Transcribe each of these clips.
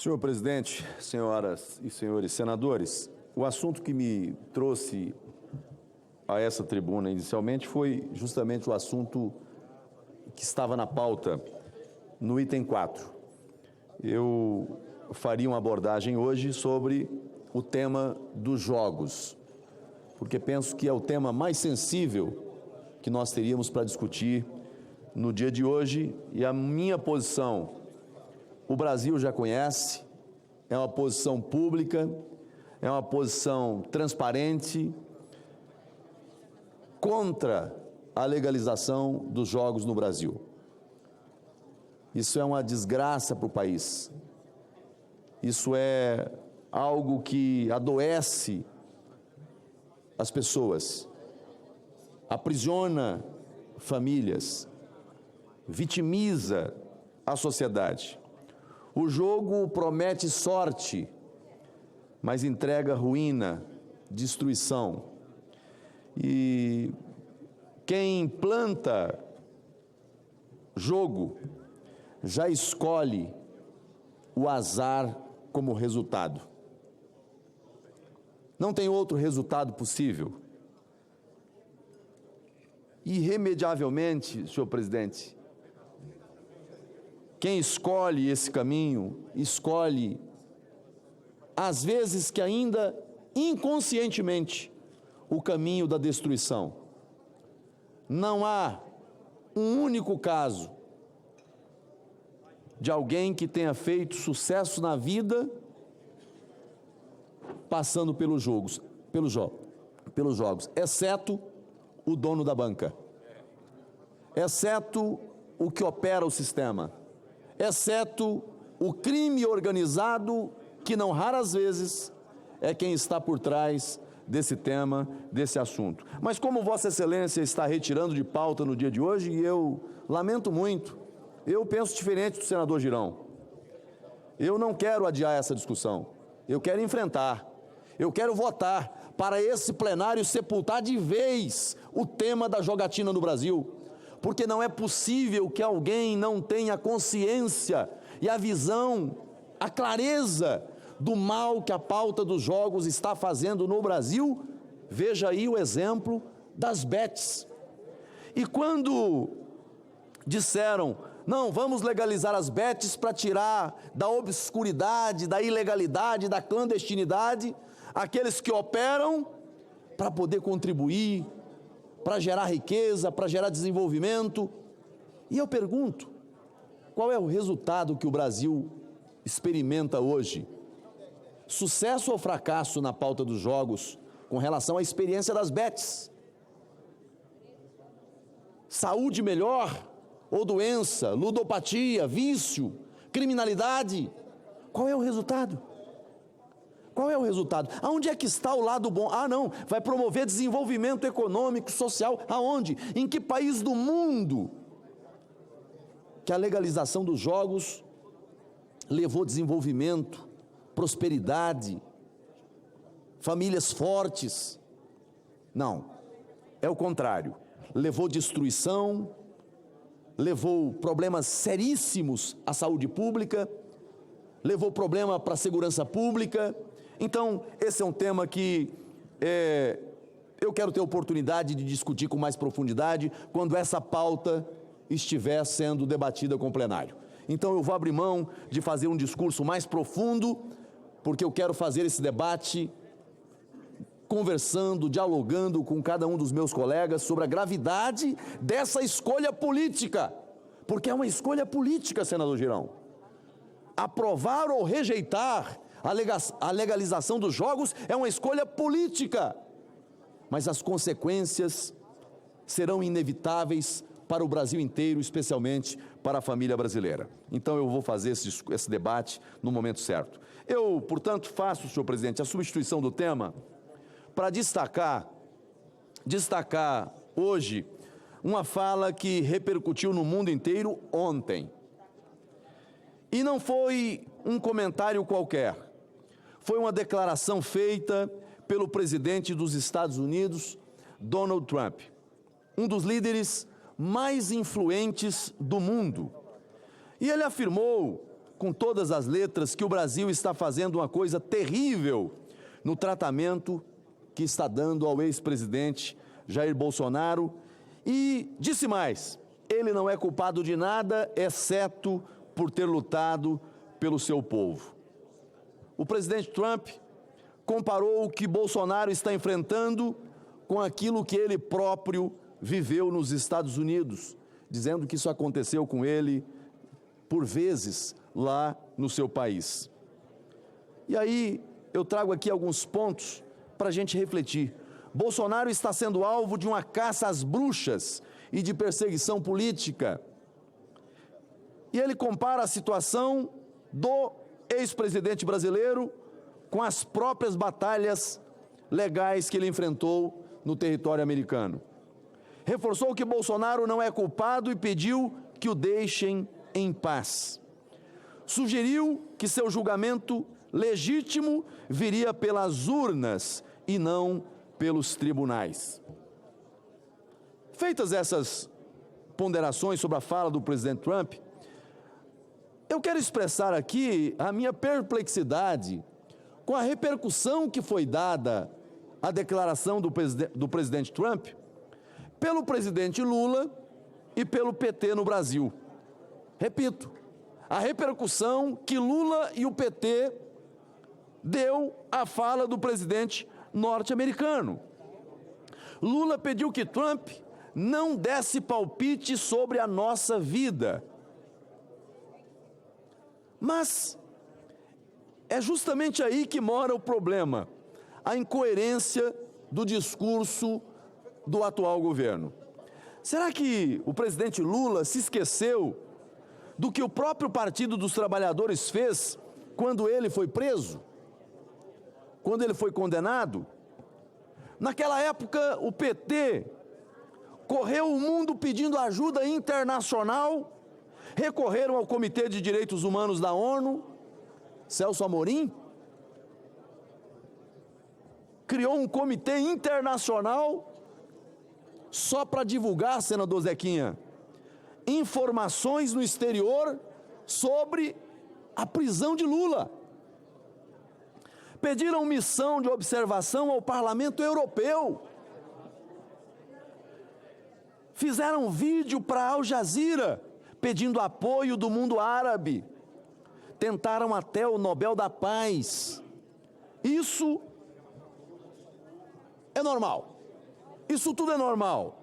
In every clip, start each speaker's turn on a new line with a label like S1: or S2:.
S1: Senhor presidente, senhoras e senhores senadores, o assunto que me trouxe a essa tribuna inicialmente foi justamente o assunto que estava na pauta no item 4. Eu faria uma abordagem hoje sobre o tema dos jogos, porque penso que é o tema mais sensível que nós teríamos para discutir no dia de hoje, e a minha posição, o Brasil já conhece, é uma posição pública, é uma posição transparente, contra a legalização dos jogos no Brasil. Isso é uma desgraça para o país. Isso é algo que adoece as pessoas, aprisiona famílias, vitimiza a sociedade. O jogo promete sorte, mas entrega ruína, destruição. E quem planta jogo já escolhe o azar como resultado. Não tem outro resultado possível. Irremediavelmente, senhor presidente, quem escolhe esse caminho, escolhe, às vezes que ainda inconscientemente, o caminho da destruição. Não há um único caso de alguém que tenha feito sucesso na vida passando pelos jogos, exceto o dono da banca, exceto o que opera o sistema, exceto o crime organizado, que não raras vezes é quem está por trás desse tema, desse assunto. Mas como Vossa Excelência está retirando de pauta no dia de hoje, e eu lamento muito, eu penso diferente do senador Girão. Eu não quero adiar essa discussão, eu quero enfrentar, eu quero votar para esse plenário sepultar de vez o tema da jogatina no Brasil, porque não é possível que alguém não tenha consciência e a visão, a clareza do mal que a pauta dos jogos está fazendo no Brasil. Veja aí o exemplo das bets. E quando disseram, não, vamos legalizar as bets para tirar da obscuridade, da ilegalidade, da clandestinidade, aqueles que operam para poder contribuir, para gerar riqueza, para gerar desenvolvimento. E eu pergunto, qual é o resultado que o Brasil experimenta hoje? Sucesso ou fracasso na pauta dos jogos com relação à experiência das bets? Saúde melhor ou doença, ludopatia, vício, criminalidade? Qual é o resultado? Qual é o resultado? Aonde é que está o lado bom? Ah, não, vai promover desenvolvimento econômico, social. Aonde? Em que país do mundo que a legalização dos jogos levou desenvolvimento, prosperidade, famílias fortes? Não, é o contrário. Levou destruição, levou problemas seríssimos à saúde pública, levou problema para a segurança pública. Então, esse é um tema que eu quero ter oportunidade de discutir com mais profundidade quando essa pauta estiver sendo debatida com o plenário. Então, eu vou abrir mão de fazer um discurso mais profundo, porque eu quero fazer esse debate conversando, dialogando com cada um dos meus colegas sobre a gravidade dessa escolha política, porque é uma escolha política, senador Girão. Aprovar ou rejeitar a legalização dos jogos é uma escolha política, mas as consequências serão inevitáveis para o Brasil inteiro, especialmente para a família brasileira. Então eu vou fazer esse debate no momento certo. Eu, portanto, faço, senhor presidente, a substituição do tema para destacar hoje uma fala que repercutiu no mundo inteiro ontem. E não foi um comentário qualquer, foi uma declaração feita pelo presidente dos Estados Unidos, Donald Trump, um dos líderes mais influentes do mundo. E ele afirmou com todas as letras que o Brasil está fazendo uma coisa terrível no tratamento que está dando ao ex-presidente Jair Bolsonaro, e disse mais: ele não é culpado de nada, exceto por ter lutado pelo seu povo. O presidente Trump comparou o que Bolsonaro está enfrentando com aquilo que ele próprio viveu nos Estados Unidos, dizendo que isso aconteceu com ele por vezes lá no seu país. E aí eu trago aqui alguns pontos para a gente refletir. Bolsonaro está sendo alvo de uma caça às bruxas e de perseguição política. E ele compara a situação do ex-presidente brasileiro com as próprias batalhas legais que ele enfrentou no território americano. Reforçou que Bolsonaro não é culpado e pediu que o deixem em paz. Sugeriu que seu julgamento legítimo viria pelas urnas e não pelos tribunais. Feitas essas ponderações sobre a fala do presidente Trump, eu quero expressar aqui a minha perplexidade com a repercussão que foi dada à declaração do presidente Trump pelo presidente Lula e pelo PT no Brasil. Repito, a repercussão que Lula e o PT deu à fala do presidente norte-americano. Lula pediu que Trump não desse palpite sobre a nossa vida. Mas é justamente aí que mora o problema, a incoerência do discurso do atual governo. Será que o presidente Lula se esqueceu do que o próprio Partido dos Trabalhadores fez quando ele foi preso? Quando ele foi condenado? Naquela época, o PT correu o mundo pedindo ajuda internacional, recorreram ao Comitê de Direitos Humanos da ONU, Celso Amorim criou um comitê internacional só para divulgar, senador Zequinha, informações no exterior sobre a prisão de Lula. Pediram missão de observação ao Parlamento Europeu. Fizeram vídeo para Al Jazeera, pedindo apoio do mundo árabe. Tentaram até o Nobel da Paz. Isso é normal. Isso tudo é normal.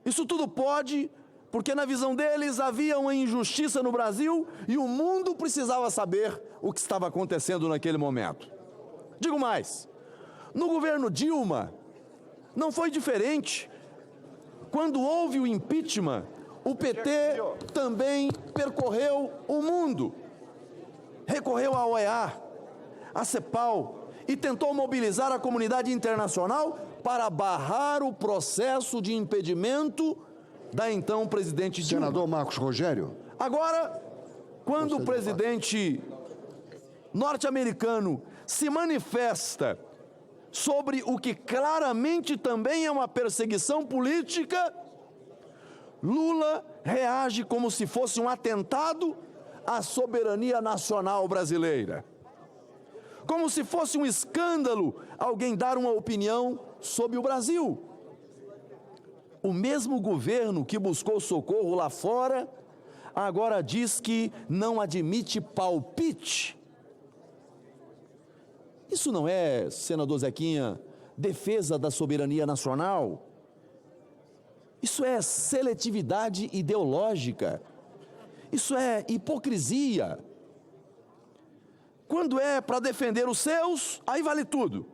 S1: Isso tudo pode, porque na visão deles havia uma injustiça no Brasil e o mundo precisava saber o que estava acontecendo naquele momento. Digo mais, no governo Dilma não foi diferente. Quando houve o impeachment, o PT também percorreu o mundo. Recorreu à OEA, à CEPAL e tentou mobilizar a comunidade internacional para barrar o processo de impedimento da então presidente Dilma.
S2: Senador Marcos Rogério.
S1: Agora, quando o presidente norte-americano se manifesta sobre o que claramente também é uma perseguição política, Lula reage como se fosse um atentado à soberania nacional brasileira. Como se fosse um escândalo alguém dar uma opinião sobre o Brasil. O mesmo governo que buscou socorro lá fora, agora diz que não admite palpite. Isso não é, senador Zequinha, defesa da soberania nacional? Isso é seletividade ideológica. Isso é hipocrisia. Quando é para defender os seus, aí vale tudo.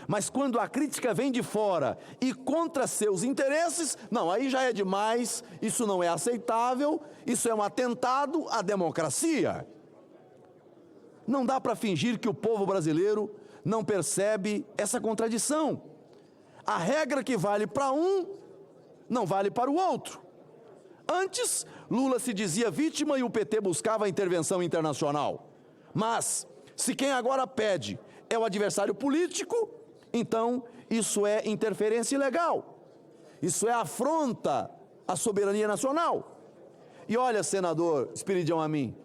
S1: Mas quando a crítica vem de fora e contra seus interesses, não, aí já é demais, isso não é aceitável, isso é um atentado à democracia. Não dá para fingir que o povo brasileiro não percebe essa contradição. A regra que vale para um, não vale para o outro. Antes, Lula se dizia vítima e o PT buscava a intervenção internacional. Mas, se quem agora pede é o adversário político, então isso é interferência ilegal. Isso é afronta à soberania nacional. E olha, senador Espiridião Amin,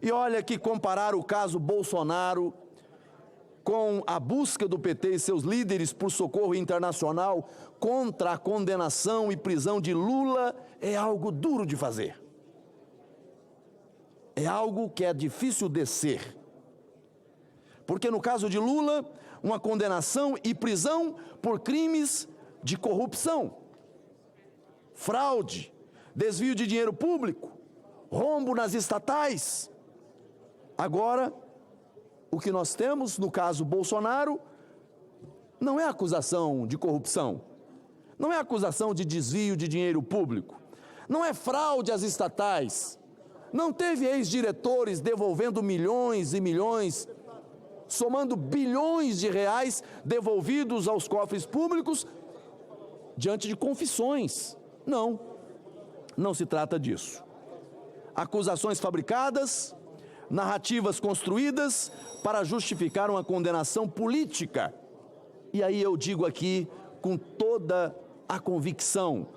S1: E olha que comparar o caso Bolsonaro com a busca do PT e seus líderes por socorro internacional contra a condenação e prisão de Lula é algo duro de fazer. É algo que é difícil descer. Porque no caso de Lula, uma condenação e prisão por crimes de corrupção, fraude, desvio de dinheiro público, rombo nas estatais. Agora, o que nós temos no caso Bolsonaro não é acusação de corrupção, não é acusação de desvio de dinheiro público, não é fraude às estatais, não teve ex-diretores devolvendo milhões e milhões, somando bilhões de reais devolvidos aos cofres públicos diante de confissões. Não, não se trata disso. Acusações fabricadas, narrativas construídas para justificar uma condenação política. E aí eu digo aqui com toda a convicção,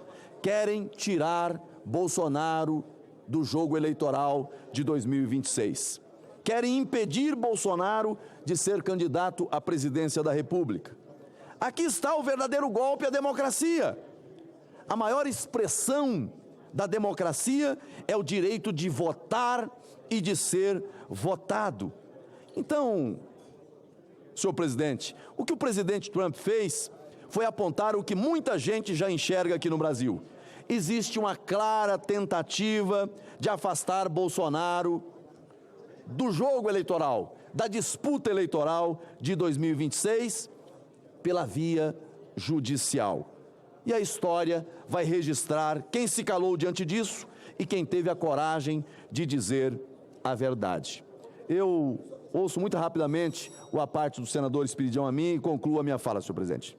S1: querem tirar Bolsonaro do jogo eleitoral de 2026. Querem impedir Bolsonaro de ser candidato à presidência da República. Aqui está o verdadeiro golpe à democracia. A maior expressão da democracia é o direito de votar e de ser votado. Então, senhor presidente, o que o presidente Trump fez foi apontar o que muita gente já enxerga aqui no Brasil. Existe uma clara tentativa de afastar Bolsonaro do jogo eleitoral, da disputa eleitoral de 2026, pela via judicial. E a história vai registrar quem se calou diante disso e quem teve a coragem de dizer a verdade. Eu ouço muito rapidamente a parte do senador Espiridião a mim e concluo a minha fala, senhor presidente.